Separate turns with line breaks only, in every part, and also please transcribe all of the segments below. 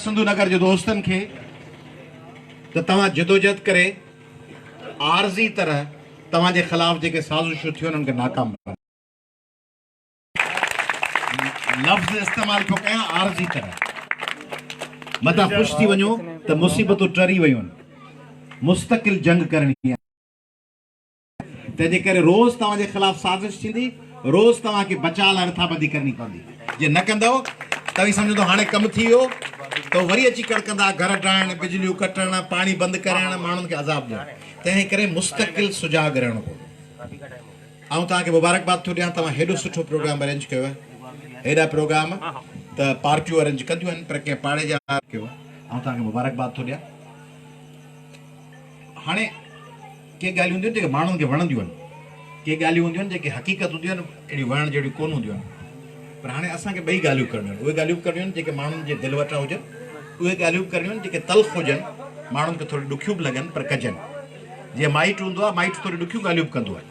सिंधु नगर जे दोस्तन खे त तव्हां जदोजहद करे आरज़ी तरह तव्हांजे ख़िलाफ़ जेके साज़िशूं थियूं उन्हनि खे नाकाम कनि। लफ़्ज़ इस्तेमालु पियो कयां आरज़ी तरह, मथां ख़ुशि थी वञो त मुसीबतूं टरी वयूं आहिनि, मुस्तक़िल जंग करणी आहे। तंहिंजे करे रोज़ तव्हांजे ख़िलाफ़ साज़िश थींदी, रोज़ तव्हांखे बचाव लाइ रथाबंदी करणी पवंदी। जे न कंदव तव्हीं सम्झो हाणे कमु थी वियो त वरी अची कड़कंदा, घर ठाहिण, बिजलियूं कटण, पाणी बंदि करण, माण्हुनि खे अज़ाब ॾियण। तंहिं करे मुस्तक़िल सुजाग रहणो पवंदो। ऐं तव्हांखे मुबारकबाद थो ॾियां, तव्हां हेॾो सुठो प्रोग्राम अरेंज कयो आहे। हेॾा प्रोग्राम त पार्टियूं अरेंज कंदियूं आहिनि, पर कंहिं पाड़े जा कयो आहे। ऐं तव्हांखे मुबारकबाद थो ॾियां। हाणे के ॻाल्हियूं हूंदियूं आहिनि जेके माण्हुनि खे वणंदियूं आहिनि, के ॻाल्हियूं हूंदियूं आहिनि जेके हक़ीक़त हूंदियूं आहिनि अहिड़ी वणण जहिड़ियूं कोन हूंदियूं आहिनि। पर हाणे असांखे ॿई ॻाल्हियूं करणियूं आहिनि। उहे ॻाल्हियूं करणियूं आहिनि जेके माण्हुनि जे दिलि वटां हुजनि, उहे ॻाल्हियूं करणियूं आहिनि जेके तल्ख़ हुजनि, माण्हुनि खे थोरी ॾुखियूं बि लॻनि पर कजनि। जीअं माइट हूंदो आहे, माइट थोरी ॾुखियूं ॻाल्हियूं बि कंदो आहे,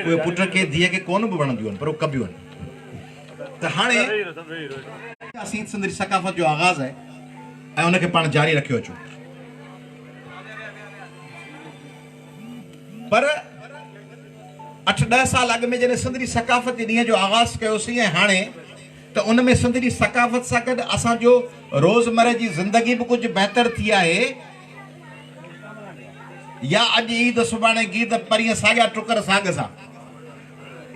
उहे पुट खे धीअ खे कोन बि वणंदियूं आहिनि पर उहे कबियूं आहिनि। त हाणे असीं सिंधी सकाफ़त जो आगाज़ आहे ऐं उनखे पाण जारी रखियो अचूं। पर 8-10 साल अॻु में जॾहिं सिंधी सकाफ़त जे ॾींहं जो आगाज़ कयोसीं ऐं हाणे त उन में सिंधी सकाफ़त सां गॾु असांजो रोज़मर्रा जी ज़िंदगी बि कुझु बहितर थी आहे। या अॼु ईद, सुभाणे गीद, परीहं साॻिया टुकर साॻ सां।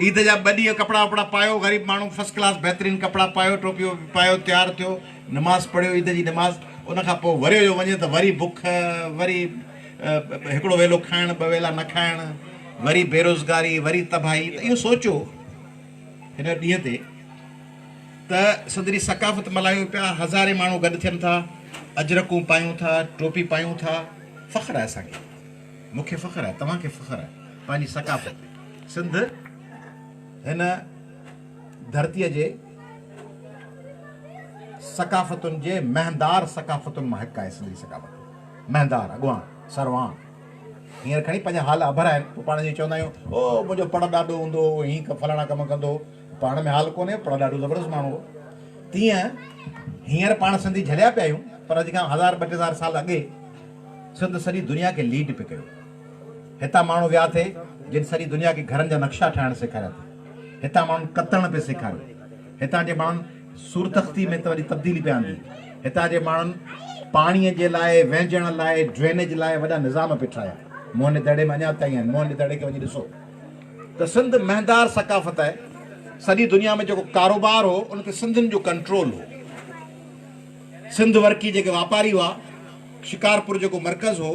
ईद जा 2 ॾींहं कपिड़ा वपड़ा पायो, ग़रीब माण्हू फर्स्ट क्लास बहितरीन कपिड़ा पायो, टोपियूं पायो, तयारु थियो, नमाज़ पढ़ियो, ईद जी नमाज़। उनखां पोइ वरियो जो वञे त वरी बुख, वरी हिकिड़ो वेलो खाइण, 2 वेला न खाइण, वरी बेरोज़गारी, वरी तबाही। त इहो सोचो हिन ॾींहं ते त सिंधी सकाफ़त मल्हायूं पिया, हज़ारे माण्हू गॾु थियनि था, अजरकूं पायूं था, टोपी पायूं था। फ़ख़्रु आहे असांखे, मूंखे फ़ख़्रु आहे, तव्हांखे फ़ख़्रु आहे पंहिंजी सकाफ़त। सिंध हिन धरतीअ जे सकाफ़तुनि जे महंदार सकाफ़तुनि मां हिकु आहे। सिंधी सकाफ़त महंदार, अॻवान, सरवान। हींअर खणी पंहिंजा हाल अभर आहिनि, पोइ पाण जे चवंदा आहियूं ओ मुंहिंजो पढ़ ॾाढो हूंदो, हीअं फलाणा कमु कंदो। पाण में हाल कोन्हे, पढ़ ॾाढो ज़बरदस्त माण्हू हो। तीअं हींअर पाण सिंधी झलिया पिया आहियूं, पर अॼु खां 1000-2000 साल अॻे सिंध सॼी दुनिया खे लीड पियो कयो। हितां माण्हू विया थे जिन सॼी दुनिया खे घरनि जा नक्शा ठाहिण सेखारिया अथई। हितां माण्हू कतण पिया सेखारियो। हितां जे माण्हुनि सूरतख़्ती में त वरी तब्दीली पिया आंदी। हितां जे माण्हुनि पाणीअ जे लाइ, वेझण लाइ, ड्रेनेज लाइ वॾा निज़ाम पिया ठाहिया। मोहन दड़े में अञा ताईं आहिनि, मोहन दड़े खे वञी ॾिसो। त सिंध महंदार सकाफ़त आहे। सॼी दुनिया में जेको कारोबार हो उन ते सिंधियुनि जो कंट्रोल हो। सिंध वर्की जेके वापारी हुआ, शिकारपुर जेको मर्कज़ हो,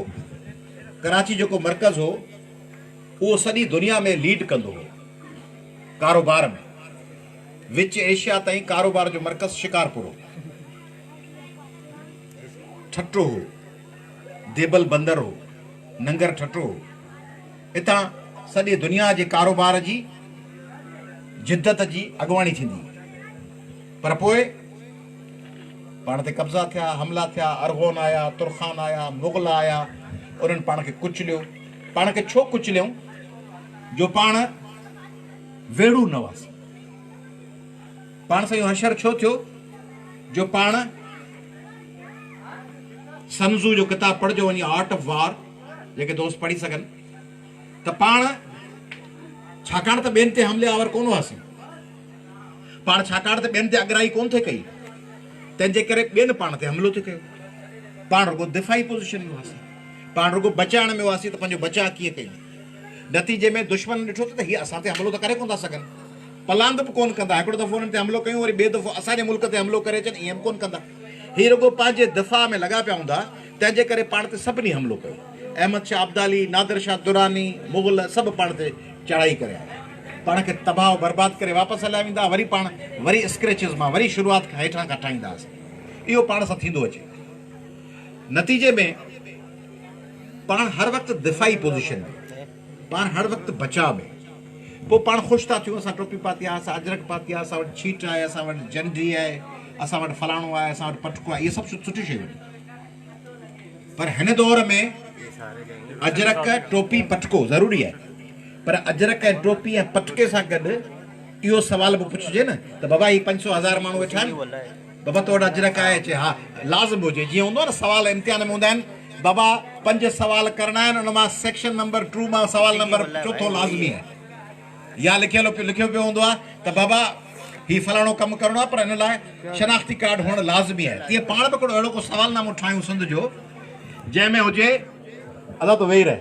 कराची जेको मर्कज़ हो, उहो सॼी दुनिया में लीड कंदो हो कारोबार में। विच एशिया ताईं कारोबार जो मर्कज़ शिकारपुर हो, ठट्टो हो, देबल बंदर हो, नंगर ठट्टो हो। हितां सॼी दुनिया जे कारोबार जी जिद्दत जी अॻुवाणी थींदी। पर पोइ पाण ते कब्ज़ा थिया, हमला थिया, अरगोन आया, तुर्खान आया, मुग़ल आया, उन्हनि पाण खे कुचलियो। पाण खे छो कुचलियूं? जो पाण वेड़ू न हुआसीं। पाण सां इहो हशर छो थियो? जो पाण सनज़ू जो किताब पढ़िजो वञी, आर्ट ऑफ वार, जेके दोस्त पढ़ी सघनि। त पाण छाकाणि त ॿियनि ते हमले आवर कोन हुआसीं, पाण छाकाणि त ॿियनि ते अॻराई कोन थे कई, तंहिंजे करे ॿियनि पाण ते हमिलो थे कयो। पाण रुगो दिफ़ाई पोज़ीशन में हुआसीं, पाण रुगो बचाइण में हुआसीं त पंहिंजो बचाव कीअं कयूं। नतीजे में दुश्मन ॾिठो त हीअ असां ते हमिलो त करे कोन था सघनि, पलांद बि कोन कंदा। हिकिड़ो दफ़ो उन्हनि ते हमिलो कयूं, वरी ॿिए दफ़ो असांजे मुल्क ते हमिलो करे अचनि, ईअं बि कोन कंदा। हीअ रुगो पंहिंजे दिफ़ा में लॻा पिया हूंदा, तंहिंजे करे पाण ते सभिनी हमलो कयो। अहमद शाह अब्दाली, नादिर शाह दुरानी, मुग़ल सभु पाण ते चढ़ाई करे आया, पाण खे तबाह बर्बाद करे वापसि हलिया वेंदा। वरी पाण वरी स्क्रैचिस मां, वरी शुरूआत हेठां खां ठाहींदासीं। इहो पाण सां थींदो अचे। नतीजे में पाण हर वक़्तु दिफ़ाई पोज़ीशन में, पाण हर वक़्तु बचाव में। पोइ पाण ख़ुशि था थियूं, असां टोपी पाती आहे, असां अजरक पाती आहे, असां वटि छीट आहे, असां वटि जंडी आहे, असां वटि फलाणो आहे, असां वटि पटको आहे। इहे सभु सुठियूं शयूं आहिनि। पर हिन दौर में अजरक, टोपी, पटको ज़रूरी आहे। पर अजरक ऐं टोपी ऐं पटके सां गॾु इहो सवाल बि पुछिजे न त बाबा ही 500-1000 माण्हू वेठा आहिनि, बाबा तो अजरक आहे चे हाँ लाज़िम हुजे जीअं हूंदो न सवाल इम्तिहान में हूंदा आहिनि बाबा 5 सवाल करना आहिनि उन मां सेक्शन नंबर 2 मां सवाल नंबर 4 लाज़मी आहे या लिखियो पियो हूंदो आहे त बाबा ही फलाणो कमु करणो आहे पर हिन लाइ शनाख्ती कार्ड हुअणु लाज़मी आहे तीअं पाण बि हिकिड़ो अहिड़ो को सवालनामो ठाहियूं सिंध जो जंहिंमें हुजे अदा तो वेही रहे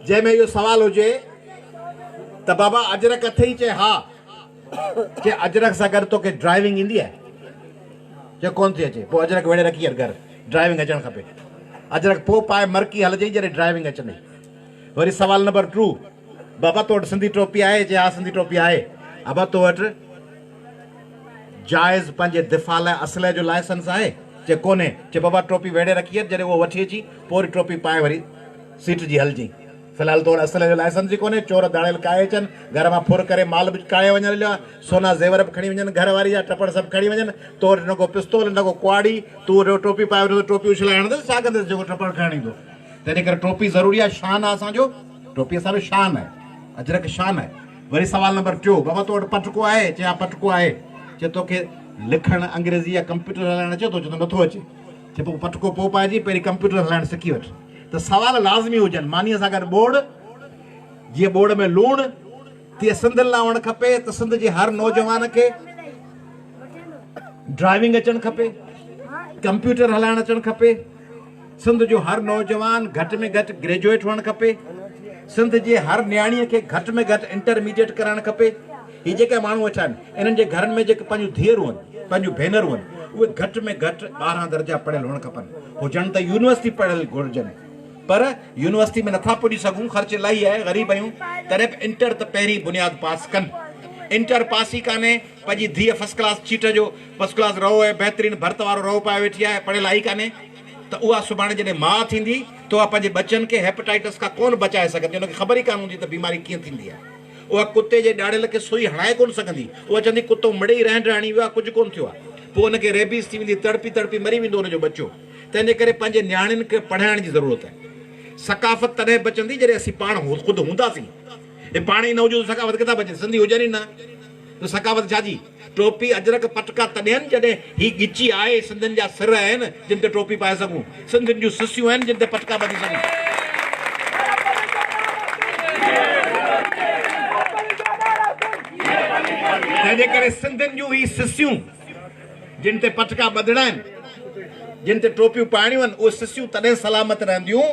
जंहिंमें इहो सवाल हुजे त बाबा अजरक अथई चे हा चे अजरक सां गॾु तोखे ड्राइविंग ईंदी आहे चे कोन थी अचे पोइ अजरक वेड़े रखी घर ड्राइविंग अचणु खपे अजरक पोइ पाए मरकी हलजई जॾहिं ड्राइविंग अचनि वरी सवाल नंबर 2 बाबा तो वटि सिंधी टोपी आहे चे हा सिंधी टोपी आहे बाबा तो वटि जायज़ पंहिंजे दिफ़ा लाइ असले जो लाइसेंस आहे चे कोन्हे चे बाबा टोपी वेड़े रखी आहे जॾहिं उहो वठी अची पोइ वरी टोपी पाए वरी सीट जी हलजी फ़िलहाल तो असले जो लाइसेंस ई कोन्हे चोर दाड़ियल काए अचनि घर मां फुर करे माल बि काए वञण लाइ सोना ज़ेवर बि खणी वञनि घर वारी जा टपड़ सभु खणी वञनि तो वटि न को पिस्तौल न को कुआड़ी तूं टोपी पाए वठो टोपी उछलाए हणंदुसि छा कंदुसि जेको टपड़ खणी ईंदो तंहिं करे टोपी ज़रूरी आहे शान आहे असांजो टोपी असांजो शान आहे अजरक शान आहे वरी सवाल नंबर 2 बाबा तो वटि पटको आहे चे हा पटको आहे चे तोखे लिखणु अंग्रेज़ी या कंप्यूटर हलाइणु अचे थो चए थो नथो अचे चे पोइ पटको पोइ पाइजी पहिरीं कंप्यूटर हलाइणु सिखी वठि त सवाल लाज़मी हुजनि मानीअ सां गॾु बोर्ड जीअं बोर्ड में लूणु तीअं सिंध लाइ हुअणु खपे त सिंध जे हर नौजवान खे ड्राइविंग अचणु खपे कंप्यूटर हलाइणु अचणु खपे सिंध जो हर नौजवान घटि में घटि ग्रेजुएट हुअणु खपे सिंध जे हर न्याणीअ खे घटि में घटि इंटरमीडिएट कराइणु खपे ही जेके माण्हू वेठा आहिनि इन्हनि जे घरनि में जेके पंहिंजूं धीअरूं आहिनि पंहिंजूं भेनरूं आहिनि उहे घटि में घटि 12 दर्जा पढ़ियल हुअणु खपनि हुजनि त यूनिवर्सिटी पढ़ियल घुरिजनि पर यूनिवर्सिटी में नथा पुॼी सघूं ख़र्च इलाही आहे ग़रीब आहियूं तॾहिं बि इंटर त पहिरीं बुनियाद पास कनि इंटर पास ई कान्हे पंहिंजी धीअ फर्स्ट क्लास चीट जो फर्स्ट क्लास रहो आहे बहितरीनु भर्त वारो रहो पाए वेठी आहे पढ़ियल आई कान्हे त उहा सुभाणे जॾहिं माउ थींदी त उहा पंहिंजे बचनि खे हेपेटाइटिस खां कोन बचाए सघंदी हुनखे ख़बर ई कान हूंदी त बीमारी कीअं थींदी आहे उहा कुते जे ॾाड़ियल खे सुई हणाए कोन सघंदी उहा चवंदी कुतो मिड़े ई रहण हणी वियो आहे कुझु कोन थियो आहे पोइ हुनखे रेबीज़ थी वेंदी तड़पी मरी वेंदो हुनजो बच्चो तंहिंजे करे पंहिंजे नियाणियुनि खे पढ़ाइण जी ज़रूरत आहे सकाफ़त तॾहिं बचंदी जॾहिं असीं पाण ख़ुदि हूंदासीं हे पाण ई न हुजूं सकाफ़त किथां बचे सिंधी हुजनि ई न त सकाफ़त छाजी टोपी अजरक पटका तॾहिं जॾहिं ही गिची आहे सिंधियुनि जा सिर आहिनि जिन ते टोपी पाए सघूं सिंधियुनि जूं सिसियूं आहिनि जिन ते पटका ॿधी सघूं तंहिंजे करे सिंधियुनि जूं ही सिसियूं जिन ते पटका ॿधणा आहिनि जिन ते टोपियूं पाइणियूं आहिनि उहे सिसियूं तॾहिं सलामत रहंदियूं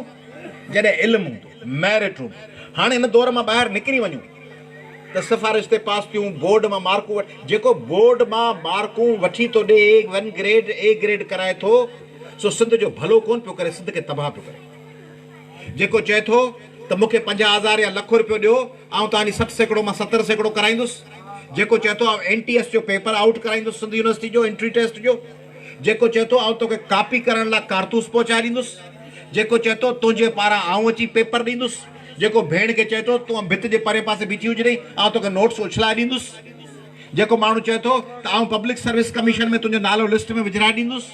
जॾहिं इल्मु हूंदो मेरिट हूंदो हाणे हिन दौर मां ॿाहिरि निकिरी वञूं त सिफ़ारिश ते पास थियूं बोर्ड मां मार्कूं जेको बोर्ड मां मार्कूं वठी थो ॾे 1 ग्रेड A ग्रेड कराए थो सो सिंध जो भलो कोन पियो करे सिंध खे तबाह पियो करे जेको चए थो त मूंखे 50,000 या लख रुपयो ॾियो ऐं तव्हांजी 60 सैकड़ो मां 70 सैकड़ो कराईंदुसि जेको चए थो NTS जो पेपर आउट कराईंदुसि सिंध यूनिवर्सिटी जो एंट्री टेस्ट जो जेको चए थो आउं तोखे कॉपी करण लाइ कारतूस पहुचाए ॾींदुसि जेको चए थो तुंहिंजे पारां आउं अची पेपर ॾींदुसि जेको भेण खे चए थो तूं भित जे परे पासे बीठी हुजे आउं तोखे नोट्स उछलाए ॾींदुसि जेको माण्हू चए थो त आउं पब्लिक सर्विस कमीशन में तुंहिंजो नालो लिस्ट में विझाए ॾींदुसि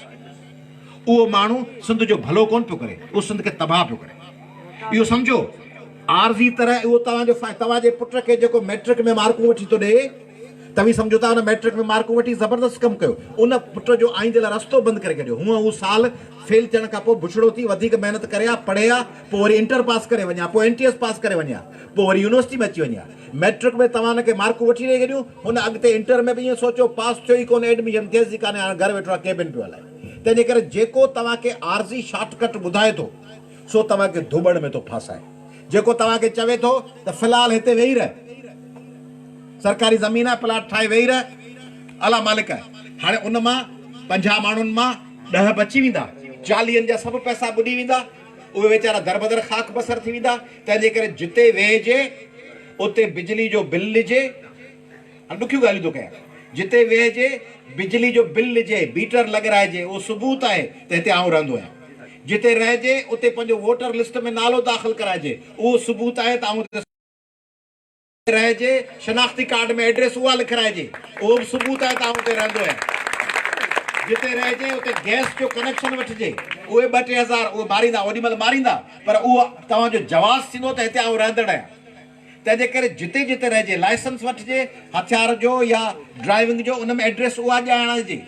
उहो माण्हू सिंध जो भलो कोन पियो करे उहो सिंध खे तबाह पियो करे इहो सम्झो आरज़ी तरह उहो तव्हांजे पुट खे जेको मैट्रिक में मार्कूं वठी थो ॾे तव्हीं सम्झो था हुन मैट्रिक में मार्कूं वठी ज़बरदस्त कमु कयो उन पुट जो आईंदे लाइ रस्तो बंदि करे छॾियो हूअं हू साल फेल थियण खां पोइ बुछड़ो थी वधीक महिनत करे हा पढ़े हा पोइ वरी इंटर पास करे वञे पोइ NTS पास करे वञे पोइ वरी यूनिवर्सिटी में अची वञे मैट्रिक में तव्हां हुनखे मार्कूं वठी ॾेई छॾियूं हुन अॻिते इंटर में बि ईअं सोचियो पास थियो ई कोन्हे एडमिशन थिएसि ई कान्हे हाणे घर वेठो आहे केबिन पियो हलाए तंहिंजे करे जेको तव्हांखे आरज़ी शॉर्टकट ॿुधाए थो सो तव्हांखे धुबड़ में थो फासाए जेको तव्हांखे चवे थो त फ़िलहाल हिते वेही रह सरकारी ज़मीन आहे प्लाट ठाहे वेही रह अला मालिक आहे हाणे उन मां 50 माण्हुनि मां 10 बची वेंदा 40 जा सभु पैसा ॿुॾी वेंदा उहे वीचारा दरबदर ख़ाक बसर थी वेंदा तंहिंजे करे जिते वेहिजे उते बिजली जो बिल ॾिजे ॾुखियूं ॻाल्हियूं थो कयां जिते वेहिजे बिजली जो बिल ॾिजे मीटर लॻाराइजे उहो सबूत आहे त हिते आउं रहंदो आहियां जिते रहिजे उते पंहिंजो वोटर लिस्ट में नालो दाख़िल कराइजे उहो सबूत आहे त आउं रहिजे शनाख्ती कार्ड में एड्रेस उहा लिखाइजे उहो बि सबूत आहे त आउं हुते रहंदो आहियां जिते रहिजे उते गैस जो कनेक्शन वठिजे उहे 2-3 हज़ार उहे मारींदा ओॾीमहिल मारींदा पर उहो तव्हांजो जवाज़ थींदो त हिते आउं रहंदड़ आहियां तंहिंजे करे जिते जिते रहिजे लाइसेंस वठिजे हथियार जो या ड्राइविंग जो उन में एड्रेस उहा ॼाणाइजे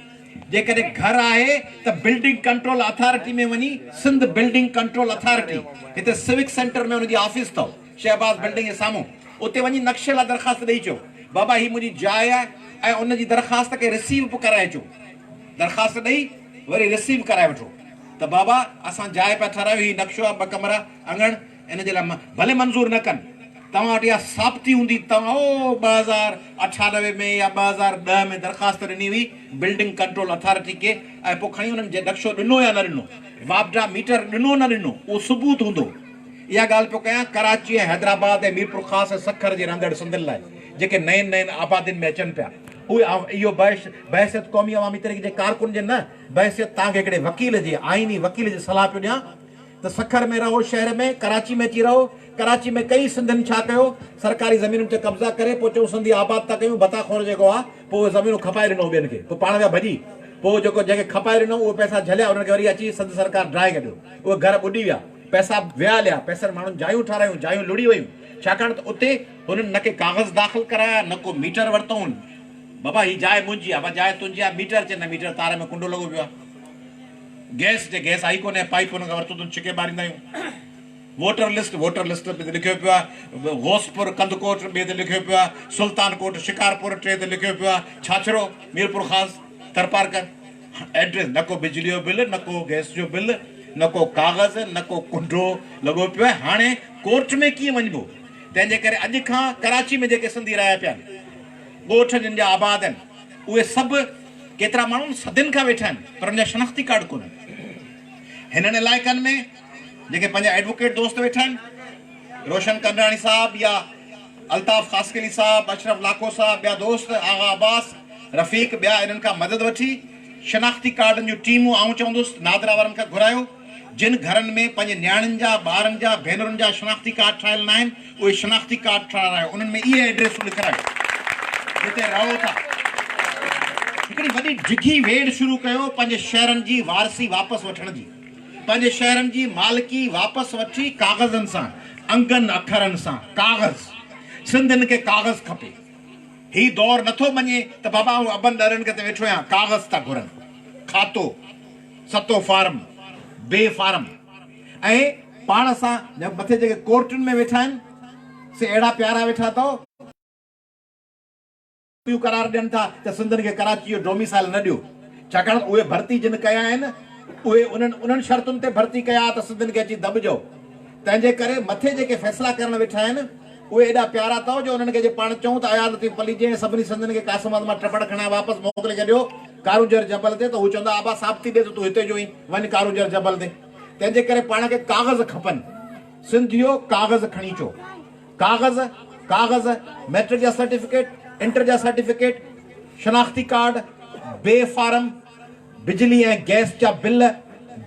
जेकॾहिं घर आहे त बिल्डिंग कंट्रोल अथॉरिटी में वञी, सिंध बिल्डिंग कंट्रोल अथॉरिटी, हिते सिविक सेंटर में हुनजी ऑफिस अथव, शहबाज बिल्डिंग जे साम्हूं, उते वञी नक्शे लाइ दरख़्वास्त ॾेई अचो, बाबा ही मुंहिंजी जाइ आहे, ऐं उनजी दरख़्वास्त खे रिसीव बि कराए अचो, दरख़्वास्त ॾेई वरी रिसीव कराए वठो त बाबा असां जाइ पिया ठाराहियूं, ही नक्शो आहे, 2 कमरा अङण, इन जे लाइ भले मंज़ूर न कनि, तव्हां वटि इहा साबिती हूंदी, तव्हां 2098 में या 2010 में दरख़्वास्त ॾिनी हुई बिल्डिंग कंट्रोल अथॉरिटी खे, ऐं पोइ खणी हुननि जे नक्शो ॾिनो या न ॾिनो, वापडा मीटर ॾिनो न ॾिनो, उहो सबूत हूंदो। इहा ॻाल्हि पियो कयां कराची ऐं हैदराबाद ऐं मीरपुर ख़ासि ऐं सखर जे रहंदड़ सिंधियुनि लाइ जेके नयनि आबादियुनि में अचनि पिया, उहे इहो बहसियत क़ौमी अवामी तरीक़े जे कारकुन जे न, बहसियत तव्हांखे हिकिड़े वकील जे, आइनी वकील जी सलाह पियो ॾियां त सखर में रहो, शहर में, कराची में अची रहो। कराची में कई सिंधियुनि छा कयो, सरकारी ज़मीनुनि ते कब्ज़ा करे पोइ चऊं सिंधी आबाद था कयूं, बताखोर जेको आहे पोइ ज़मीनूं खपाए ॾिनो ॿियनि खे, पोइ पाण विया भॼी, पोइ जेको जंहिंखे खपाए ॾिनो उहे पैसा झलिया, उन्हनि खे वरी अची सिंध सरकार ड्राए कढियो, उहे घर ॿुॾी विया, पैसा विया हलिया, पैसा माण्हुनि जायूं ठारायूं, जायूं लुड़ी वियूं, छाकाणि त उते हुननि न के कागज़ दाख़िल कराया, न को मीटर वरितऊं, बाबा ही जाइ मुंहिंजी आहे, जाइ तुंहिंजी आहे, मीटर चए न मीटर तार में कुंडो लॻो पियो आहे, गैस जे गैस आई कोन्हे, पाइप हुन खां वरितो अथऊं, छिके मारींदा आहियूं, वोटर लिस्ट ते लिखियो पियो आहे, घोसपुर कंदकोट ॿिए ते लिखियो पियो आहे, सुल्तानकोट शिकारपुर 3 ते लिखियो पियो आहे, छाछरो मीरपुर ख़ासि तरपारकर, एड्रेस न को बिजली जो बिल, न को गैस जो बिल, न को कागज़, न को कुंडो लॻो पियो आहे। हाणे कोर्ट में कीअं वञिबो, तंहिंजे करे अॼु खां कराची में जेके सिंधी रहिया पिया आहिनि, ॻोठ जिन जा आबाद आहिनि, उहे सभु केतिरा माण्हू सदियुनि खां वेठा आहिनि, पर हुनजा शनाख़्ती कार्ड कोन्हनि। हिननि इलाइक़नि में जेके पंहिंजा एडवोकेट दोस्त वेठा आहिनि, रोशन कंडाणी साहब या अल्ताफ़ ख़ासकली साहब, अशरफ लाखो साहब, ॿिया दोस्त, आगा अब्बास, रफ़ीक, ॿिया इन्हनि खां मदद वठी शनाख़्ती कार्डनि जूं टीमूं आऊं चवंदुसि नादरा वारनि खां घुरायो, जिन घरनि में पंहिंजे नियाणियुनि जा, ॿारनि जा, भेनरुनि जा शनाख़्ती कार्ड ठाहियल न आहिनि, उहे शनाख़्ती कार्ड ठारायो, उन्हनि में इहे एड्रेसूं लिखायो जिते रहो था। हिकिड़ी वॾी डिघी वेड़ शुरू कयो पंहिंजे शहरनि जी वारसी वापसि वठण जी, पंहिंजे शहरनि जी मालिकी वापसि वठी कागज़नि सां, अंगनि अखरनि सां, कागज़, सिंधियुनि खे कागज़ खपे। ही दौर नथो मञे त बाबा ऐं अबनि ॾरनि खे त वेठो आहियां, कागज़ था घुरनि, खातो, सतो फार्म, बे फार्म, ऐं पाण सां मथे जेके कोर्टुनि में वेठा आहिनि से अहिड़ा प्यारा वेठा अथव, करार ॾियनि था त सिंधियुनि खे कराची जो डोमिसाइल न ॾियो, छाकाणि उहे भर्ती जिन कया आहिनि उहे उन्हनि शर्तुनि ते भर्ती कया त सिंधियुनि खे अची दॿिजो, तंहिंजे करे मथे जेके फ़ैसिला करण वेठा आहिनि उहे एॾा प्यारा अथव जो उन्हनि खे जे पाण चऊं त आया नथी पलीजे, सभिनी सिंधियुनि खे कासमाद मां टपड़ खणाए वापसि मोकिले छॾियो कारूंजर जबल ते, त हू चवंदा आबा साबिती ॾे त तूं हिते जो ई वञ कारूंजर जबल ते। तंहिंजे करे पाण खे कागज़ खपनि, सिंधियो कागज़ खणी अचो, कागज़ मैट्रिक जा सर्टिफिकेट, इंटर जा सर्टिफिकेट, शनाख़्ती कार्ड, बे फार्म, बिजली ऐं गैस जा bill,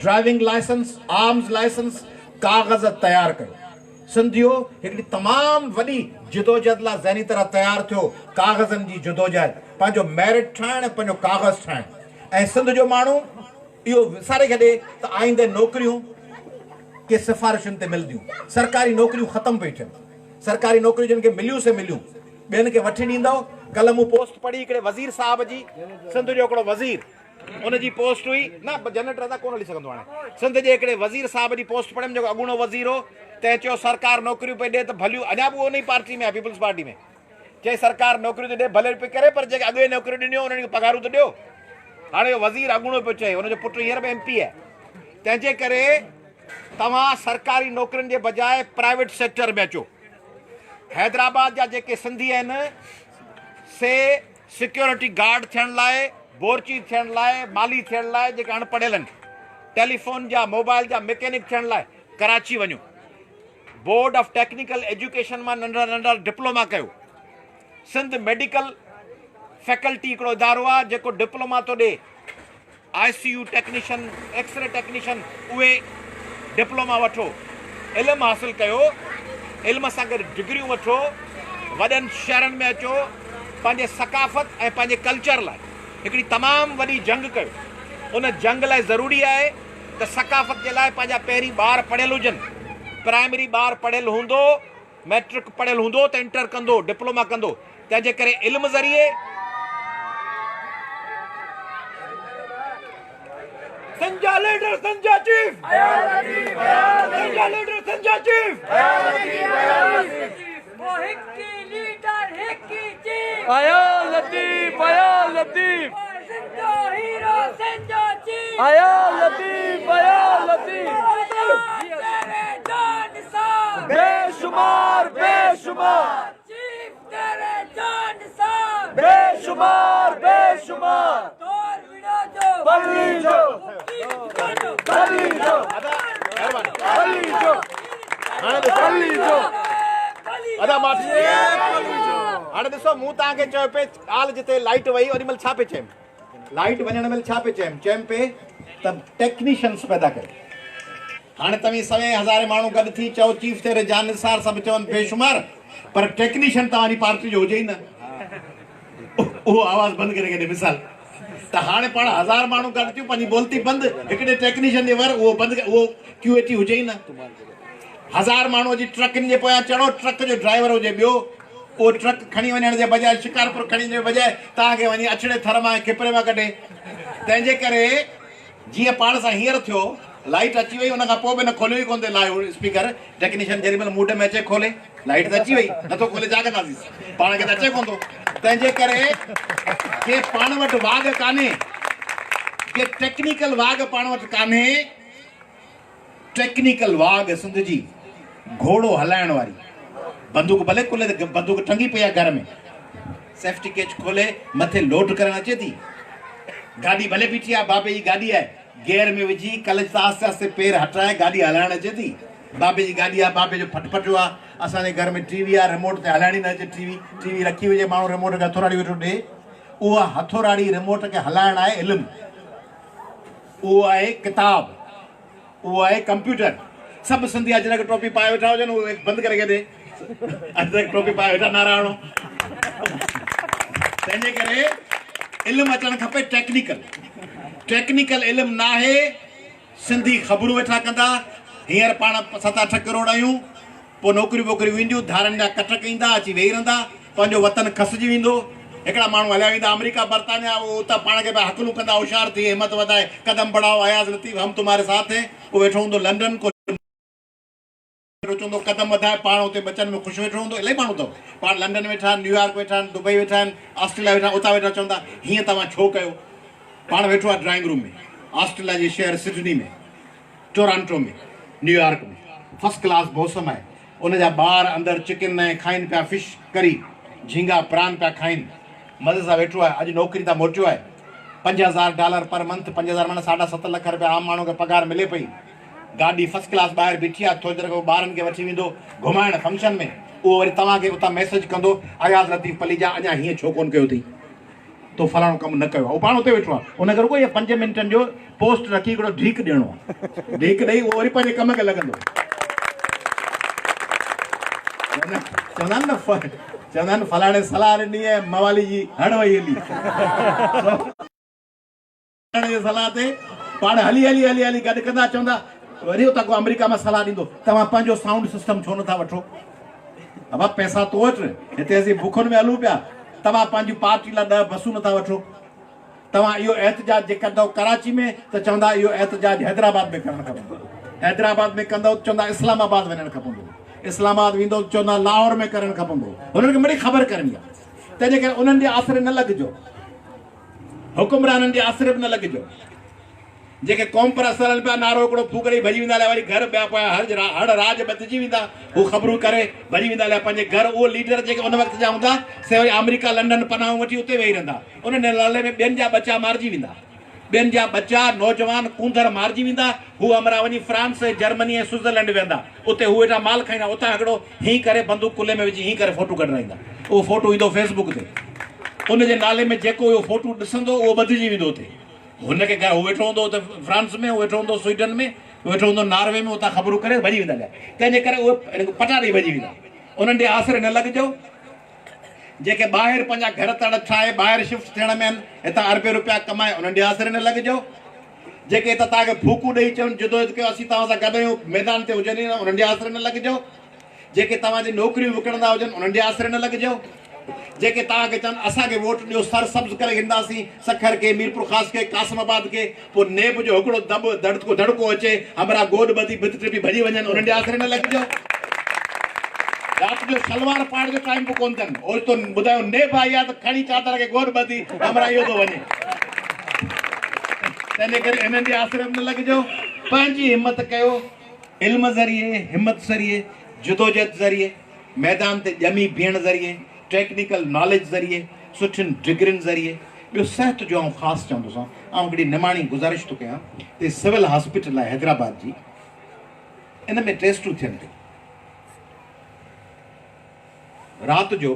driving licence, arms licence, कागज़ तयारु कयो। सिंधियो हिकिड़ी तमामु वॾी जिदोजहद लाइ ज़हनी तरह तयारु थियो, कागज़नि जी जिदोजहद, पंहिंजो मैरिट ठाहिणु, पंहिंजो कागज़ ठाहिणु। ऐं सिंध जो माण्हू इहो विसारे छॾे त आईंदे नौकिरियूं के सिफ़ारिशुनि ते मिलंदियूं, सरकारी नौकिरियूं ख़तमु पई थियनि, सरकारी नौकिरियूं जिन खे मिलियूं से मिलियूं, ॿियनि खे वठी ॾींदव। कल्ह मूं पोस्ट पढ़ी हिकिड़े वज़ीर साहब जी, सिंध जो हिकिड़ो वज़ीर, उनजी पोस्ट हुई न जनरेटर था कोन हली सघंदो, हाणे सिंध जे हिकिड़े वज़ीर साहब जी पोस्ट पढ़ियमि जेको अॻूणो वज़ीर हो, तंहिं चयो सरकार नौकिरियूं पई ॾे त भलियूं, अञा बि उन ई पार्टी में आहे, पीपल्स पार्टी में, चई सरकार नौकिरियूं थी ॾे भले पई करे, पर जेके अॻे नौकिरियूं ॾिनियूं उन्हनि खे पघारूं त ॾियो। हाणे वज़ीर अॻूणो पियो चए, हुनजो पुटु हींअर बि MP आहे। तंहिंजे करे तव्हां सरकारी नौकिरियुनि जे बजाए प्राइवेट सेक्टर में अचो। हैदराबाद जा जेके सिंधी आहिनि से सिक्योरिटी गार्ड थियण लाइ, बोरची थियण लाइ, माली थियण लाइ, जेके अनपढ़ियल आहिनि, टेलीफोन जा, मोबाइल जा मैकेनिक थियण लाइ कराची वञो, बोर्ड ऑफ टेक्निकल एजुकेशन मां नंढा नंढा डिप्लोमा कयो। सिंध मेडिकल फैकल्टी हिकिड़ो इदारो आहे जेको डिप्लोमा थो ॾे, ICU टेक्नीशियन, एक्सरे टेक्नीशियन, उहे डिप्लोमा वठो, इल्मु हासिलु कयो, इल्म सां गॾु डिग्रियूं वठो, वॾनि शहरनि में अचो, पंहिंजे सकाफ़त ऐं पंहिंजे कल्चर लाइ हिकिड़ी तमामु वॾी जंग कयो। उन जंग लाइ ज़रूरी आहे त सकाफ़त जे लाइ पंहिंजा पहिरीं ॿार पढ़ियल हुजनि, प्राइमरी ॿार पढ़ियल हूंदो, मैट्रिक पढ़ियल हूंदो त इंटर कंदो, डिप्लोमा कंदो। तंहिंजे करे इल्म ज़रिए
Sanjay leader Sanjay chief Sanjay leader Sanjay chief
Hickey leader Hickey chief
आया लतीफ
संजय हीरो संजय चीफ
आया लतीफ
तेरे जान साहब
बेशुमार बेशुमार
चीफ तेरे जान साहब
बेशुमार बेशुमार
तोर बिना जो
बल्ली जो बल्ली जो बल्ली जो
अदा माठी हाणे ॾिसो मूं तव्हांखे चयो पे आल जिते लाइट वई ओॾी महिल छा पे चयमि लाइट वञण महिल छा पे चयमि पे त टेक्नीशियन्स पैदा कयो हाणे तव्हीं 100,000 माण्हू गॾु थी चओ चीफ तेरे जान निसार सभु चवनि बेशुमार पर टेक्नीशियन तव्हांजी पार्टी जो हुजे ई न उहो आवाज़ बंदि करे केॾे मिसाल त हाणे पाण 1000 माण्हू गॾु थियूं पंहिंजी बोलती बंदि हिकिड़े टेक्नीशियन जे वर उहो बंदि उहो क्यूएटी हुजे ई न 1000 माण्हू जी ट्रकनि जे पोयां चढ़ो ट्रक जो ड्राइवर हुजे ॿियो उहो ट्रक खणी वञण जे बजाए शिकारपुर खणी वञण जे बजाए तव्हांखे वञी अछड़े थर मां खिपरे मां कढे तंहिंजे करे जीअं पाण सां हींअर थियो लाइट अची वई उन खां पोइ बि न खोलियो ई कोन थिए लाइव स्पीकर टेक्नीशियन जेॾी महिल मूड में अचे खोले लाइट त अची वई नथो खोले छा कंदासीं पाण खे त अचे कोन थो तंहिंजे करे के पाण वटि वाघ कान्हे के टेक्निकल वाघ पाण वटि कान्हे टेक्निकल वाघ सिंध जी घोड़ो हलाइण वारी बंदूक भले खुले बंदूक टंगी पई आहे घर में सेफ्टी केच खोले मथे लोड करणु अचे थी गाॾी भले बीठी आहे बाबे जी गाॾी आहे गेयर में विझी कलच त आस्ते आस्ते पेर हटाए गाॾी हलाइण अचे थी बाबे जी गाॾी आहे बाबे जो फटफटो आहे असांजे घर में टीवी आहे रिमोट ते हलाइणी न अचे टीवी रखी हुजे माण्हू रिमोट खे हथोराड़ी वेठो ॾे उहा हथोराड़ी रिमोट खे हलाइण आहे इल्मु उहो आहे किताब उहो आहे कंप्यूटर सभु सिंधी अजरक टोपी पाए वेठा हुजनि उहे बंदि करे केॾे अजरक टोपी पाए वेठा नारायणो तंहिंजे करे इल्मु अचणु खपे टेक्निकल इल्मु न आहे सिंधी ख़बरूं वेठा कंदा हींअर पाण 7-8 करोड़ आहियूं पोइ नौकिरियूं वोकिरियूं ईंदियूं धारनि जा कट कईंदा अची वेही रहंदा पंहिंजो वतन खसिजी वेंदो हिकिड़ा माण्हू हलिया वेंदा अमेरिका बर्तानिया उहो उतां पाण खे पिया हकलूं कंदा होशियार थी हिमत वधाए कदम बढ़ाओ आयाज़ लतीफ़ हम तुम्हारे साथ है उहो वेठो हूंदो लंडन को चवंदो कदम वधाए पाण हुते बचनि में ख़ुशि वेठो हूंदो इलाही माण्हू अथव पाण लंडन वेठा आहिनि न्यूयॉर्क वेठा आहिनि दुबई वेठा आहिनि ऑस्ट्रेलिया वेठा उतां वेठा चवंदा हीअं तव्हां छो कयो पाण वेठो आहे ड्राइंग रूम में ऑस्ट्रेलिया जे शहर सिडनी में टोरंटो में न्यूयॉर्क में फर्स्ट क्लास मौसम आहे उनजा ॿार अंदरि चिकन ऐं खाइनि पिया फिश करी झींगा प्रान पिया खाइनि मज़े सां वेठो आहे अॼु नौकिरी तां मोटियो आहे $5,000 पर मंथ 5,000 माना 7.5 लख रुपया आम माण्हू खे पघार मिले पई गाॾी फर्स्ट क्लास ॿाहिरि बीठी आहे थोरी देरि खां ॿारनि खे वठी वेंदो घुमाइण फंक्शन में उहो वरी तव्हांखे उतां मैसेज कंदो आयाज़ लतीफ़ पलीजा अञा हीअं छो कोन कयो अथई तो फलाणो कमु न कयो आहे उहो पाण हुते वेठो आहे उनखे रुॻो इहे 5 मिंटनि जो पोस्ट रखी हिकिड़ो ढीक ॾियणो आहे ढीक ॾेई उहो वरी पंहिंजे कम खे लॻंदो चवंदा आहिनि फलाणे सलाह ॾिनी आहे मवाली जी हण वई हली सलाह ते पाण हली हली हली हली गॾु कंदा चवंदा वरी उतां को अमेरिका मां सलाह ॾींदो तव्हां पंहिंजो साउंड सिस्टम छो नथा वठो अबा पैसा तो वटि हिते असीं बुखनि में हलूं पिया तव्हां पंहिंजी पार्टी लाइ 10 बसूं नथा वठो तव्हां इहो एहतजाज जे कंदव कराची में त चवंदा इहो एहतजाज हैदराबाद में करणु खपंदो हैदराबाद में कंदव चवंदा इस्लामाबाद वञणु खपंदो इस्लामाबाद वेंदो चवंदा लाहौर में करणु खपंदो हुननि खे मिड़ी ख़बर करणी आहे तंहिंजे करे उन्हनि जे आसिरे न लॻिजो हुकुमराननि जे आसिरे बि न लॻिजो जेके क़ौम परस्त हलनि पिया नारो हिकिड़ो फूकड़ी भॼी वेंदा वरी घर ॿिया पिया हर राज बदिजी वेंदा हू ख़बरूं करे भॼी वेंदा पंहिंजे घर उहो लीडर जेके उन वक़्त जा हूंदा से वरी अमेरिका लंडन पनाहूं वठी उते वेही रहंदा उन नाले में ॿियनि जा बचा मारिजी वेंदा ॿियनि जा बचा नौजवान कूंदर मारिजी वेंदा हू अमरा वञी फ्रांस जर्मनी ऐं स्विट्ज़रलैंड वेंदा उते हू वेठा माल खाईंदा उतां हिकिड़ो हीअं करे बंदूक कुल्हे में विझी हीअं करे फोटू कढाईंदा उहो फोटू ईंदो फेसबुक ते उनजे नाले में जेको इहो फोटू ॾिसंदो उहो बदिजी वेंदो उते हुनखे हू वेठो हूंदो उते फ्रांस में हू वेठो हूंदो स्वीडन में वेठो हूंदो नॉर्वे में उतां ख़बरूं करे भॼी वेंदा तंहिंजे करे उहे पटा ॾेई भॼी वेंदा उन्हनि जे आसिरे न लॻिजो जेके ॿाहिरि पंहिंजा घर तड़ ठाहे ॿाहिरि शिफ्ट थियण में आहिनि हितां अरबे रुपया कमाए उन्हनि जे आसिरे न लॻिजो जेके हितां तव्हांखे फूकूं ॾेई चवनि जदोजहद कयो असीं तव्हां सां गॾु आहियूं मैदान ते हुजनि उन्हनि जे आसिरे न लॻिजो जेके तव्हांजी नौकिरियूं विकिणंदा हुजनि उन्हनि जे आसिरे न लॻिजो जेके तव्हांखे चवनि असांखे वोट ॾियो सर सब्ज़ करे ईंदासीं सखर के मीरपुर ख़ासि के कासिमाबाद के पोइ नेब जो हिकिड़ो धड़को अचे हमरा गोॾ ॿधी भित टिपी भॼी वञनि उन्हनि जे आसिरे न लॻिजो। राति जो शलवार पाइण जो टाइम बि कोन अथनि ओड़े तो ॿुधायो नेब आई आहे त खणी चादर खे गोॾ ॿधी हमरा इहो थो वञे। तंहिंजे करे हिननि जे आसिरे में न लॻिजो। पंहिंजी हिमत कयो इल्म ज़रिए हिमत ज़रिए जदोजहद ज़रिए मैदान ते ॼमी बीहण ज़रिए टेक्निकल नॉलेज ज़रिए सुठियुनि डिग्रियुनि ज़रिए। ॿियो सिहत जो आउं ख़ासि चवंदुसि ऐं हिकिड़ी निमाणी गुज़ारिश थो कयां त सिविल हॉस्पिटल आहे हैदराबाद जी इन में टेस्टूं थियनि थियूं। राति जो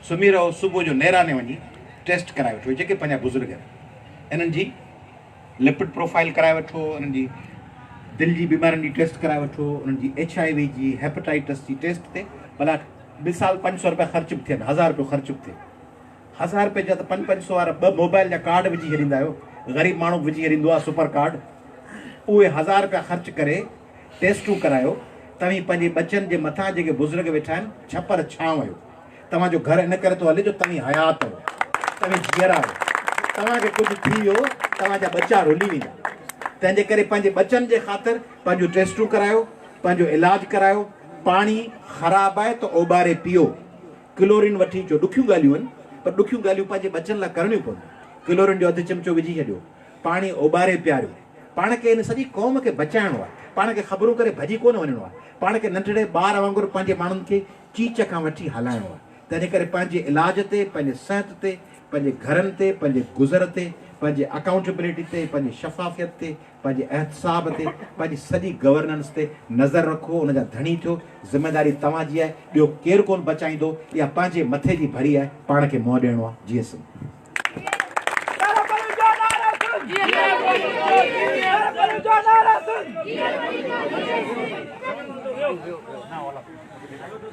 सुम्ही रहो सुबुह जो नेराने वञी टेस्ट कराए वठो जेके पंहिंजा बुज़ुर्ग आहिनि इन्हनि जी लिपिड प्रोफाइल कराए वठो इन्हनि जी दिलि जी बीमारियुनि जी टेस्ट कराए वठो उन्हनि जी HIV जी हेपेटाइटिस जी टेस्ट ते भला मिसाल 500 रुपया ख़र्च बि थियनि 1000 रुपयो ख़र्च बि थिए 1000 रुपए जा त 500 वारा 2 मोबाइल जा कार्ड विझी छॾींदा आहियो ग़रीब माण्हू विझी छॾींदो आहे सुपर कार्ड उहे 1000 रुपया ख़र्च करे टेस्टूं करायो। तव्हीं पंहिंजे बचनि जे मथां जेके बुज़ुर्ग वेठा आहिनि छपर छांव आहियो तव्हांजो घर इन करे थो हले जो तव्हीं हयात आहियो तव्हीं जीअरा आहियो तव्हांखे कुझु थी वियो तव्हांजा बच्चा रुली वेंदा। तंहिंजे करे पंहिंजे बचनि जे ख़ातिर पंहिंजो टेस्टूं करायो पंहिंजो इलाजु करायो। पाणी ख़राबु आहे त ओॿारे पीओ क्लोरीन वठी अचो ॾुखियूं ॻाल्हियूं आहिनि पर ॾुखियूं ॻाल्हियूं पंहिंजे बचनि लाइ करणियूं पवंदियूं। क्लोरीन जो अधु चमचो विझी छॾियो पाणी ओॿारे पीआरियो। पाण खे हिन सॼी क़ौम खे बचाइणो आहे पाण खे ख़बरूं करे भॼी कोन वञिणो आहे पाण खे नंढड़े ॿार वांगुरु पंहिंजे माण्हुनि खे चीच खां वठी हलाइणो आहे। तंहिंजे करे पंहिंजे इलाज ते पंहिंजे सिहत ते पंहिंजे घरनि ते पंहिंजे गुज़र ते पंहिंजे अकाउंटेबिलिटी ते पंहिंजे शफ़ाफ़ियत ते पंहिंजे एहतसाब ते पंहिंजी सॼी गवर्नेंस ते नज़र रखो उनजा धणी थियो। ज़िमेदारी तव्हांजी आहे ॿियो केरु कोन बचाईंदो इहा पंहिंजे मथे जी भरी आहे पाण खे मुंहुं ॾियणो आहे। जीअं सभु
नारा